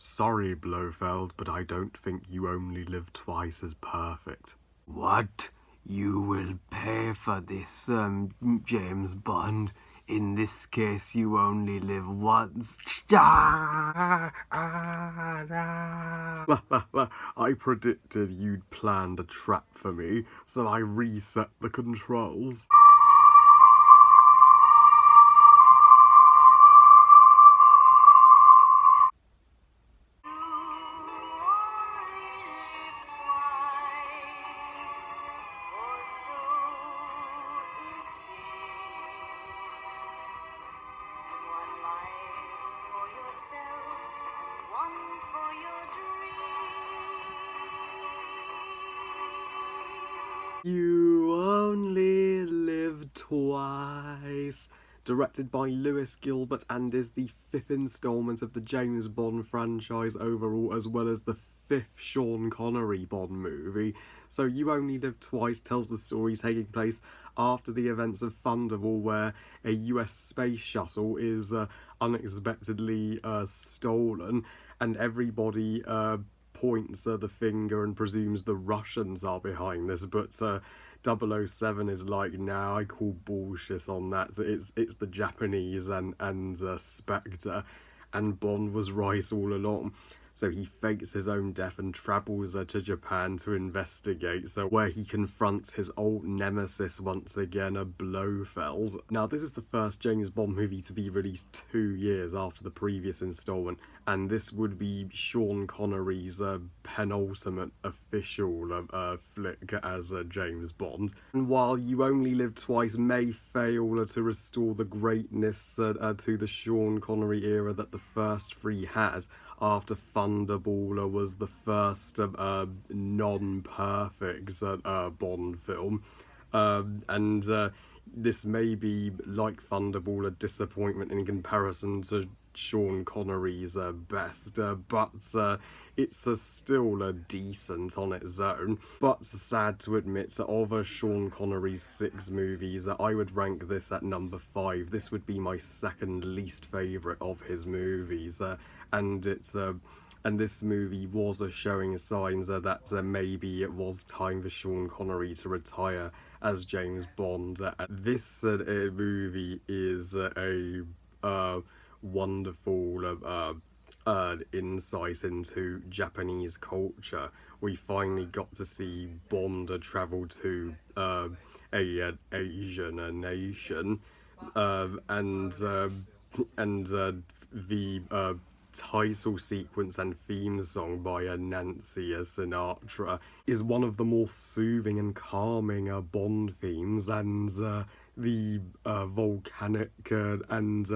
Sorry, Blofeld, but I don't think You Only Live Twice is perfect. What? You will pay for this, James Bond. In this case, you only live once. I predicted you'd planned a trap for me, so I reset the controls. You Only Live Twice. Directed by Lewis Gilbert and is the 5th instalment of the James Bond franchise overall, as well as the 5th Sean Connery Bond movie. So You Only Live Twice tells the story taking place after the events of Thunderball, where a US space shuttle is unexpectedly stolen, and everybody points the finger and presumes the Russians are behind this, but 007 is like, nah, I call bullshit on that. So it's the Japanese and Spectre, and Bond was right all along. So he fakes his own death and travels to Japan to investigate, so where he confronts his old nemesis once again, a Blofeld. Now, this is the first James Bond movie to be released 2 years after the previous installment, and this would be Sean Connery's penultimate official flick as James Bond. And while You Only Live Twice may fail to restore the greatness to the Sean Connery era that the first three had, after Thunderball was the first non-perfect Bond film. This may be, like Thunderball, a disappointment in comparison to Sean Connery's best, but it's still decent on its own. But sad to admit, of Sean Connery's 6 movies, I would rank this at number 5. This would be my second least favourite of his movies, and this movie was showing signs that maybe it was time for Sean Connery to retire as James Bond. This movie is a wonderful insight into Japanese culture. We finally got to see Bond travel to a Asian nation, and the title sequence and theme song by Nancy Sinatra is one of the more soothing and calming Bond themes, and the volcanic and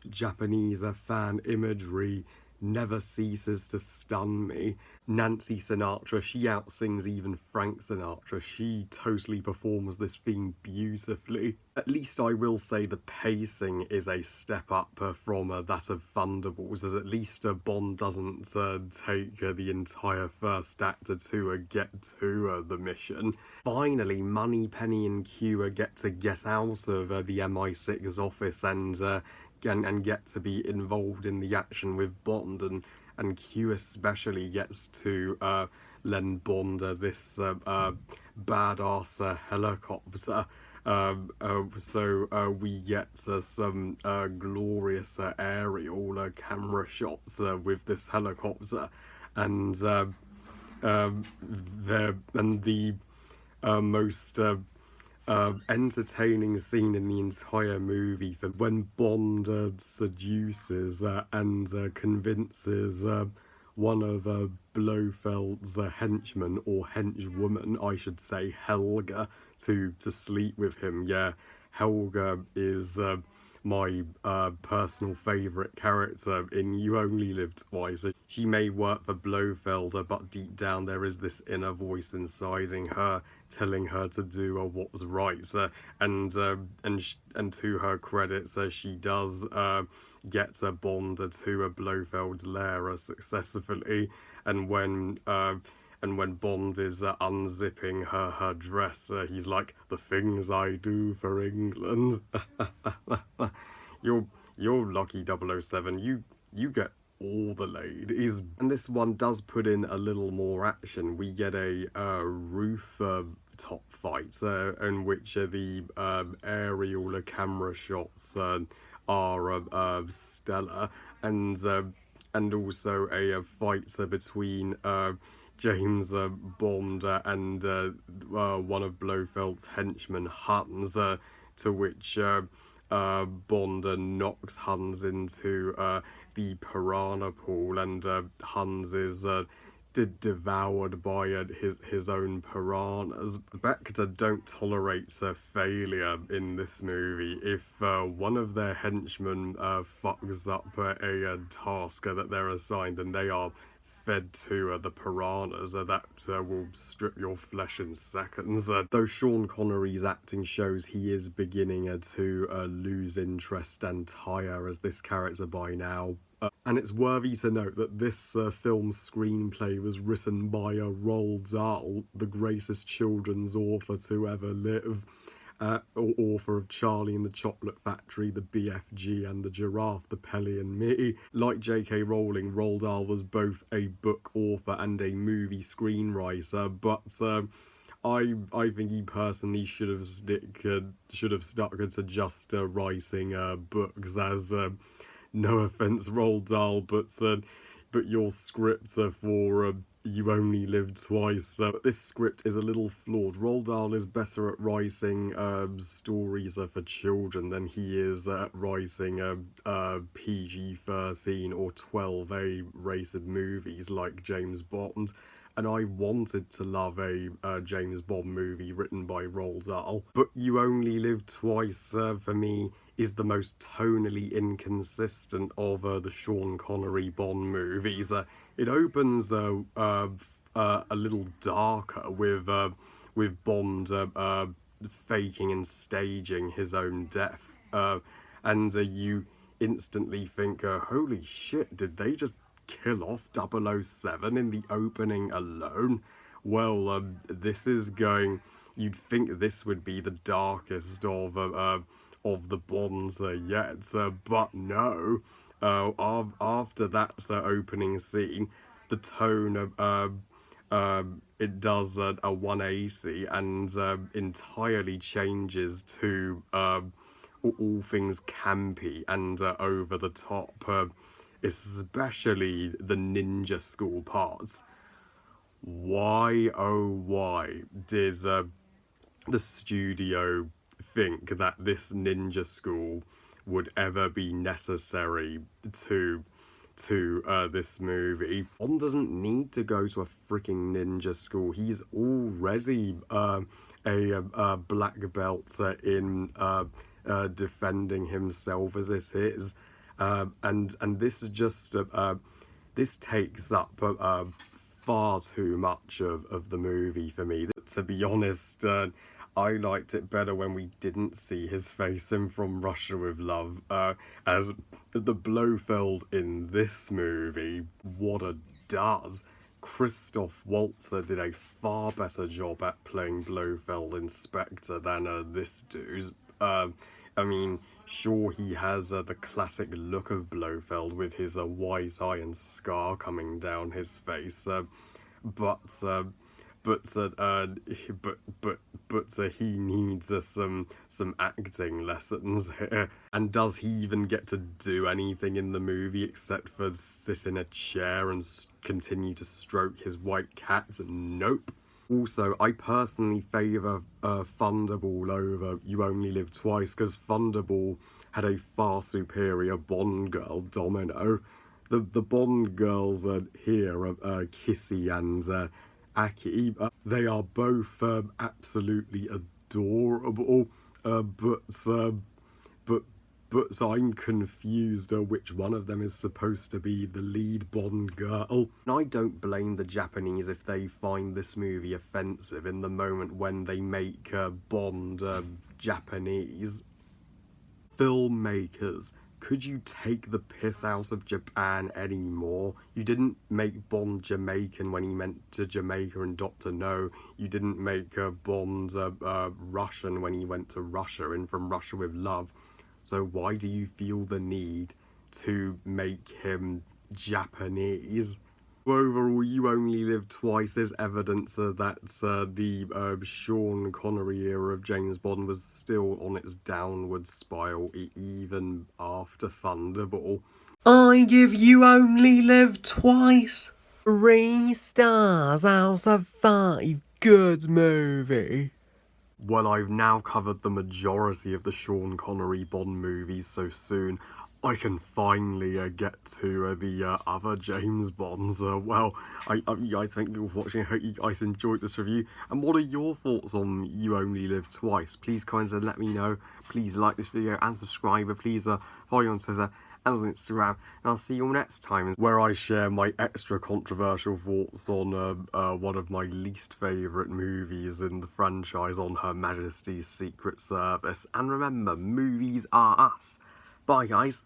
Japanese fan imagery never ceases to stun me. Nancy Sinatra, she outsings even Frank Sinatra. She totally performs this theme beautifully. At least I will say the pacing is a step up from that of Thunderbolts, as at least Bond doesn't take the entire first act to get to the mission. Finally, Moneypenny and Q get out of the MI6 office and get to be involved in the action with Bond, and Q especially gets to lend Bond this badass helicopter. So we get some glorious aerial camera shots with this helicopter, and the most entertaining scene in the entire movie for when Bond seduces and convinces one of Blofeld's henchmen, or henchwoman, I should say, Helga, to sleep with him. Yeah, Helga is my personal favourite character in You Only Live Twice. She may work for Blofeld, but deep down there is this inner voice inside her telling her to do what's right, and to her credit, she does get Bond to Blofeld's lair successfully, and when Bond is unzipping her dress, he's like, "The things I do for England." You're lucky, 007. You get all the ladies. And this one does put in a little more action. We get a roof top fight in which the aerial camera shots are stellar, and also a fight between James Bond and one of Blofeld's henchmen, Hans, to which Bond knocks Hans into the piranha pool, and Hans is devoured by his own piranhas. Spectre don't tolerate failure in this movie. If one of their henchmen fucks up a task that they're assigned, then they are fed to the piranhas that will strip your flesh in seconds. Though Sean Connery's acting shows he is beginning to lose interest and tire as this character by now. And it's worthy to note that this film's screenplay was written by Roald Dahl, the greatest children's author to ever live. Author of Charlie and the Chocolate Factory, the BFG, and the Giraffe, the Pelly and Me. Like J.K. Rowling, Roald Dahl was both a book author and a movie screenwriter, but I think he personally should have stuck to just writing books, as no offense, Roald Dahl, but your script for You Only Live Twice. This script is a little flawed. Roald Dahl is better at writing stories for children than he is at writing PG-13 or 12A rated movies like James Bond. And I wanted to love a James Bond movie written by Roald Dahl. But You Only Live Twice, for me, is the most tonally inconsistent of the Sean Connery Bond movies. It opens a little darker with Bond faking and staging his own death, and you instantly think, holy shit, did they just kill off 007 in the opening alone? Well, this is going. You'd think this would be the darkest of the Bonds yet, but no. After that opening scene, the tone it does a 180 and entirely changes to all things campy and over the top, especially the ninja school parts. Why, oh why, did the studio think that this ninja school would ever be necessary to this movie? Bond doesn't need to go to a freaking ninja school. He's already a black belt in defending himself as it is, and this is just this takes up far too much of the movie for me. To be honest, I liked it better when we didn't see his face in From Russia with Love, as the Blofeld in this movie, what a does. Christoph Waltz did a far better job at playing Blofeld in Spectre than this dude. I mean, sure, he has the classic look of Blofeld with his white eye and scar coming down his face, but he needs some acting lessons here. And does he even get to do anything in the movie except for sit in a chair and continue to stroke his white cat? Nope. Also, I personally favour Thunderball over You Only Live Twice, because Thunderball had a far superior Bond girl, Domino. The Bond girls here are Kissy and Aki. They are both absolutely adorable, but I'm confused which one of them is supposed to be the lead Bond girl. And I don't blame the Japanese if they find this movie offensive in the moment when they make Bond Japanese. Filmmakers, could you take the piss out of Japan anymore? You didn't make Bond Jamaican when he meant to Jamaica and Dr. No. You didn't make Bond Russian when he went to Russia in From Russia with Love. So why do you feel the need to make him Japanese. Overall, You Only Live Twice is evidence that the Sean Connery era of James Bond was still on its downward spiral, even after Thunderball. I give You Only Live Twice 3 stars out of 5. Good movie. Well, I've now covered the majority of the Sean Connery Bond movies, so soon I can finally get to the other James Bonds. I thank you for watching. I hope you guys enjoyed this review. And what are your thoughts on You Only Live Twice? Please comment and let me know. Please like this video and subscribe. Please follow me on Twitter and on Instagram. And I'll see you all next time, where I share my extra controversial thoughts on one of my least favourite movies in the franchise, on Her Majesty's Secret Service. And remember, movies are us. Bye, guys.